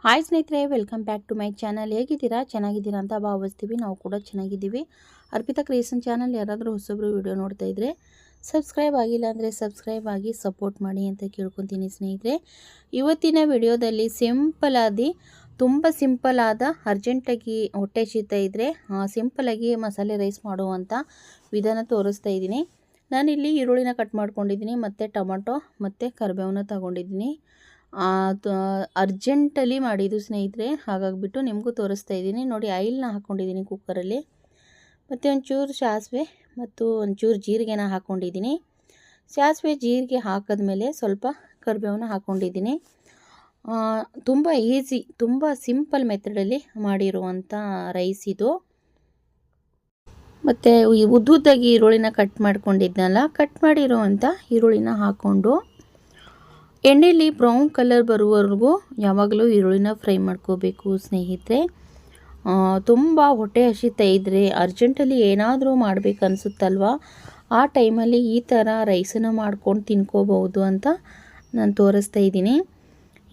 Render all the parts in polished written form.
Hi ಸ್ನೇಹಿತರೆ, welcome back to my channel. ಹೇಗಿದ್ದೀರಾ? ಚೆನ್ನಾಗಿದ್ದೀರಾ ಅಂತ ಭಾವಿಸ್ತೀವಿ. ನಾವು ಕೂಡ ಚೆನ್ನಾಗಿದ್ದೀವಿ. ಅರ್ಪಿತಾ ಕ್ರಿಯೇಷನ್ ಚಾನಲ್ ಯಾರಾದರೂ ಹೊಸಬ್ರು ವಿಡಿಯೋ ನೋಡ್ತಾ ಇದ್ದರೆ ಸಬ್ಸ್ಕ್ರೈಬ್ ಆಗಿಲ್ಲ ಅಂದರೆ ಸಬ್ಸ್ಕ್ರೈಬ್ ಆಗಿ ಸಪೋರ್ಟ್ ಮಾಡಿ ಅಂತ ಕೇಳ್ಕೊತೀನಿ ಸ್ನೇಹಿತರೆ. ಇವತ್ತಿನ ವಿಡಿಯೋದಲ್ಲಿ ತುಂಬ ಸಿಂಪಲ್ ಆದ ಅರ್ಜೆಂಟಾಗಿ ಹೊಟ್ಟೆ ಶೀತ ಇದ್ದರೆ ಸಿಂಪಲಾಗಿ ಮಸಾಲೆ ರೈಸ್ ಮಾಡುವಂಥ ವಿಧಾನ ತೋರಿಸ್ತಾ ಇದ್ದೀನಿ. ನಾನಿಲ್ಲಿ ಈರುಳ್ಳಿನ ಕಟ್ ಮಾಡ್ಕೊಂಡಿದ್ದೀನಿ, ಮತ್ತು ಟೊಮೊಟೊ ಮತ್ತು ಕರಿಬೇವನ್ನ ತಗೊಂಡಿದ್ದೀನಿ. ಅರ್ಜೆಂಟಲ್ಲಿ ಮಾಡಿದ್ದು ಸ್ನೇಹಿತರೆ, ಹಾಗಾಗಿಬಿಟ್ಟು ನಿಮಗೂ ತೋರಿಸ್ತಾ ಇದ್ದೀನಿ. ನೋಡಿ, ಆಯಿಲ್ನ ಹಾಕ್ಕೊಂಡಿದ್ದೀನಿ ಕುಕ್ಕರಲ್ಲಿ, ಮತ್ತು ಒಂಚೂರು ಸಾಸಿವೆ ಮತ್ತು ಒಂಚೂರು ಜೀರಿಗೆನ ಹಾಕ್ಕೊಂಡಿದ್ದೀನಿ. ಸಾಸಿವೆ ಜೀರಿಗೆ ಹಾಕಿದ್ಮೇಲೆ ಸ್ವಲ್ಪ ಕರಿಬೇವನ್ನ ಹಾಕ್ಕೊಂಡಿದ್ದೀನಿ. ತುಂಬ ಈಸಿ, ತುಂಬ ಸಿಂಪಲ್ ಮೆಥಡಲ್ಲಿ ಮಾಡಿರುವಂಥ ರೈಸ್ ಇದು. ಮತ್ತು ಉದ್ದುದ್ದಾಗಿ ಈರುಳ್ಳಿನ ಕಟ್ ಮಾಡಿರುವಂಥ ಈರುಳ್ಳಿನ ಹಾಕ್ಕೊಂಡು ಎಣ್ಣೆಯಲ್ಲಿ ಬ್ರೌನ್ ಕಲರ್ ಬರುವವರೆಗೂ ಯಾವಾಗಲೂ ಈರುಳ್ಳಿನ ಫ್ರೈ ಮಾಡ್ಕೋಬೇಕು ಸ್ನೇಹಿತರೆ. ತುಂಬ ಹೊಟ್ಟೆ ಹಸಿತಾ ಇದ್ದರೆ, ಅರ್ಜೆಂಟಲ್ಲಿ ಏನಾದರೂ ಮಾಡಬೇಕನ್ಸುತ್ತಲ್ವ, ಆ ಟೈಮಲ್ಲಿ ಈ ಥರ ರೈಸನ್ನು ಮಾಡ್ಕೊಂಡು ತಿನ್ಕೋಬಹುದು ಅಂತ ನಾನು ತೋರಿಸ್ತಾ ಇದ್ದೀನಿ.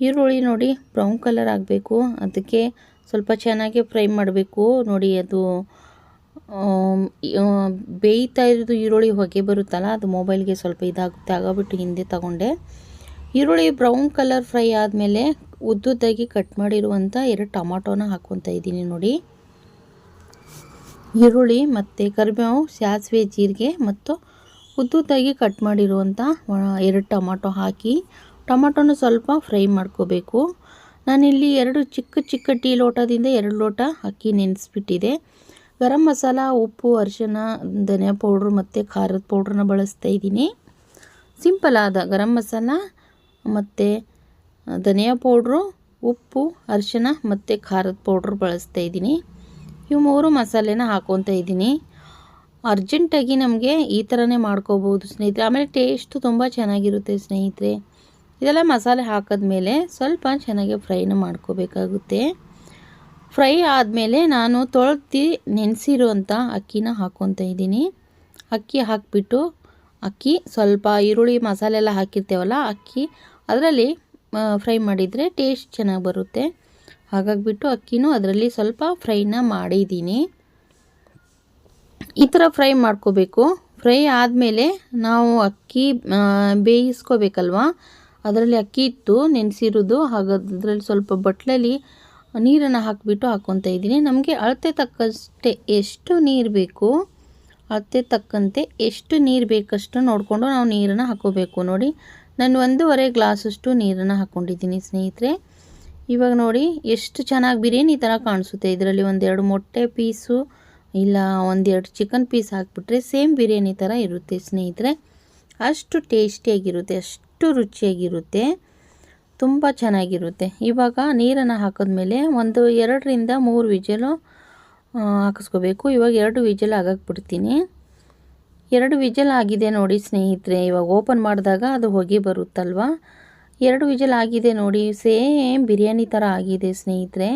ಈರುಳ್ಳಿ ನೋಡಿ ಬ್ರೌನ್ ಕಲರ್ ಆಗಬೇಕು, ಅದಕ್ಕೆ ಸ್ವಲ್ಪ ಚೆನ್ನಾಗಿ ಫ್ರೈ ಮಾಡಬೇಕು. ನೋಡಿ, ಅದು ಬೇಯ್ತಾ ಇರೋದು ಈರುಳ್ಳಿ ಹೊಗೆ ಬರುತ್ತಲ್ಲ, ಅದು ಮೊಬೈಲ್ಗೆ ಸ್ವಲ್ಪ ಇದಾಗುತ್ತೆ, ಆಗೋಬಿಟ್ಟು ಹಿಂದೆ ತಗೊಂಡೆ. ಈರುಳ್ಳಿ ಬ್ರೌನ್ ಕಲರ್ ಫ್ರೈ ಆದಮೇಲೆ ಉದ್ದುದ್ದಾಗಿ ಕಟ್ ಮಾಡಿರುವಂಥ 2 ಟೊಮಾಟೋನ ಹಾಕ್ಕೊತಾ ಇದ್ದೀನಿ. ನೋಡಿ, ಈರುಳ್ಳಿ ಮತ್ತು ಕರಿಬೇವು, ಸಾಸಿವೆ, ಜೀರಿಗೆ ಮತ್ತು ಉದ್ದುದ್ದಾಗಿ ಕಟ್ ಮಾಡಿರುವಂಥ 2 ಟೊಮಾಟೊ ಹಾಕಿ ಟೊಮಾಟೋನ ಸ್ವಲ್ಪ ಫ್ರೈ ಮಾಡ್ಕೋಬೇಕು. ನಾನಿಲ್ಲಿ 2 ಚಿಕ್ಕ ಟೀ ಲೋಟದಿಂದ 2 ಲೋಟ ಅಕ್ಕಿ ನೆನೆಸ್ಬಿಟ್ಟಿದೆ. ಗರಂ ಮಸಾಲ, ಉಪ್ಪು, ಅರಿಶಿನ, ಧನಿಯಾ ಪೌಡ್ರು ಮತ್ತು ಖಾರದ ಪೌಡ್ರನ್ನ ಬಳಸ್ತಾ ಇದ್ದೀನಿ. ಸಿಂಪಲ್ ಆದ ಗರಂ ಮಸಾಲ ಮತ್ತು ಧನಿಯಾ ಪೌಡ್ರು, ಉಪ್ಪು, ಅರಿಶಿನ ಮತ್ತು ಖಾರದ ಪೌಡ್ರು ಬಳಸ್ತಾ ಇದ್ದೀನಿ. ಇವು 3 ಮಸಾಲೆನ ಹಾಕ್ಕೊತಾ ಇದ್ದೀನಿ. ಅರ್ಜೆಂಟಾಗಿ ನಮಗೆ ಈ ಥರನೇ ಮಾಡ್ಕೋಬೋದು ಸ್ನೇಹಿತರೆ. ಆಮೇಲೆ ಟೇಸ್ಟು ತುಂಬ ಚೆನ್ನಾಗಿರುತ್ತೆ ಸ್ನೇಹಿತರೆ. ಇದೆಲ್ಲ ಮಸಾಲೆ ಹಾಕಿದ್ಮೇಲೆ ಸ್ವಲ್ಪ ಚೆನ್ನಾಗಿ ಫ್ರೈನ ಮಾಡ್ಕೋಬೇಕಾಗುತ್ತೆ. ಫ್ರೈ ಆದಮೇಲೆ ನಾನು ತೊಳೆದು ನೆನೆಸಿರುವಂಥ ಅಕ್ಕಿನ ಹಾಕ್ಕೊತಾ ಇದ್ದೀನಿ. ಅಕ್ಕಿ ಹಾಕಿಬಿಟ್ಟು, ಅಕ್ಕಿ ಸ್ವಲ್ಪ ಈರುಳ್ಳಿ ಮಸಾಲೆ ಎಲ್ಲ ಹಾಕಿರ್ತೇವಲ್ಲ, ಅಕ್ಕಿ ಅದರಲ್ಲಿ ಫ್ರೈ ಮಾಡಿದರೆ ಟೇಸ್ಟ್ ಚೆನ್ನಾಗಿ ಬರುತ್ತೆ. ಹಾಗಾಗಿಬಿಟ್ಟು ಅಕ್ಕಿನೂ ಅದರಲ್ಲಿ ಸ್ವಲ್ಪ ಫ್ರೈನ ಮಾಡಿದ್ದೀನಿ. ಈ ಥರ ಫ್ರೈ ಮಾಡ್ಕೋಬೇಕು. ಫ್ರೈ ಆದಮೇಲೆ ನಾವು ಅಕ್ಕಿ ಬೇಯಿಸ್ಕೋಬೇಕಲ್ವ, ಅದರಲ್ಲಿ ಅಕ್ಕಿ ಇತ್ತು ನೆನೆಸಿರೋದು, ಹಾಗಾದ್ರಲ್ಲಿ ಸ್ವಲ್ಪ ಬಟ್ಲಲ್ಲಿ ನೀರನ್ನು ಹಾಕಿಬಿಟ್ಟು ಹಾಕ್ಕೊತಾ ಇದ್ದೀನಿ. ನಮಗೆ ಅಳತೆ ತಕ್ಕಷ್ಟೇ ಎಷ್ಟು ನೀರು ಬೇಕು, ಅಳತೆ ತಕ್ಕಂತೆ ಎಷ್ಟು ನೀರು ಬೇಕಷ್ಟು ನೋಡಿಕೊಂಡು ನಾವು ನೀರನ್ನು ಹಾಕ್ಕೋಬೇಕು. ನೋಡಿ, ನಾನು 1.5 ಗ್ಲಾಸಷ್ಟು ನೀರನ್ನು ಹಾಕ್ಕೊಂಡಿದ್ದೀನಿ ಸ್ನೇಹಿತರೆ. ಇವಾಗ ನೋಡಿ ಎಷ್ಟು ಚೆನ್ನಾಗಿ ಬಿರಿಯಾನಿ ಥರ ಕಾಣಿಸುತ್ತೆ. ಇದರಲ್ಲಿ 1-2 ಮೊಟ್ಟೆ ಪೀಸು ಇಲ್ಲ 1-2 ಚಿಕನ್ ಪೀಸ್ ಹಾಕಿಬಿಟ್ರೆ ಸೇಮ್ ಬಿರಿಯಾನಿ ಥರ ಇರುತ್ತೆ ಸ್ನೇಹಿತರೆ. ಅಷ್ಟು ಟೇಸ್ಟಿಯಾಗಿರುತ್ತೆ, ಅಷ್ಟು ರುಚಿಯಾಗಿರುತ್ತೆ, ತುಂಬ ಚೆನ್ನಾಗಿರುತ್ತೆ. ಇವಾಗ ನೀರನ್ನು ಹಾಕಿದ್ಮೇಲೆ 2ರಿಂದ 3 ವಿಜಲು ಹಾಕಿಸ್ಕೋಬೇಕು. ಇವಾಗ 2 ವಿಜಲ್ ಆಗಕ್ಕೆ ಬಿಡ್ತೀನಿ. 2 ವಿಜಲ್ ಆಗಿದೆ ನೋಡಿ ಸ್ನೇಹಿತರೆ. ಇವಾಗ ಓಪನ್ ಮಾಡಿದಾಗ ಅದು ಹೊಗೆ ಬರುತ್ತಲ್ವ, 2 ವಿಜಲ್ ಆಗಿದೆ ನೋಡಿ. ಸೇಮ್ ಬಿರಿಯಾನಿ ಥರ ಆಗಿದೆ ಸ್ನೇಹಿತರೆ.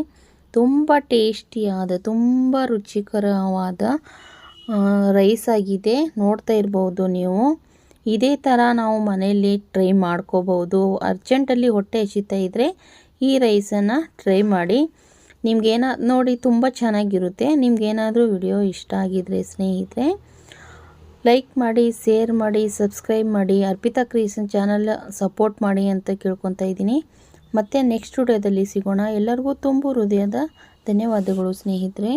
ತುಂಬ ಟೇಸ್ಟಿಯಾದ, ತುಂಬ ರುಚಿಕರವಾದ ರೈಸ್ ಆಗಿದೆ. ನೋಡ್ತಾ ಇರ್ಬೋದು ನೀವು. ಇದೇ ಥರ ನಾವು ಮನೆಯಲ್ಲಿ ಟ್ರೈ ಮಾಡ್ಕೋಬೋದು. ಅರ್ಜೆಂಟಲ್ಲಿ ಹೊಟ್ಟೆ ಹಸಿತಾ ಇದ್ದರೆ ಈ ರೈಸನ್ನು ಟ್ರೈ ಮಾಡಿ. ನೋಡಿ, ತುಂಬ ಚೆನ್ನಾಗಿರುತ್ತೆ. ನಿಮ್ಗೇನಾದರೂ ವಿಡಿಯೋ ಇಷ್ಟ ಆಗಿದರೆ ಸ್ನೇಹಿತರೆ ಲೈಕ್ ಮಾಡಿ, ಶೇರ್ ಮಾಡಿ, ಸಬ್ಸ್ಕ್ರೈಬ್ ಮಾಡಿ, ಅರ್ಪಿತಾ ಕ್ರಿಯೇಷನ್ ಚಾನಲ್ ಸಪೋರ್ಟ್ ಮಾಡಿ ಅಂತ ಕೇಳ್ಕೊತಾ ಇದ್ದೀನಿ. ಮತ್ತು ನೆಕ್ಸ್ಟ್ ವಿಡಿಯೋದಲ್ಲಿ ಸಿಗೋಣ. ಎಲ್ಲರಿಗೂ ತುಂಬ ಹೃದಯದ ಧನ್ಯವಾದಗಳು ಸ್ನೇಹಿತರೆ.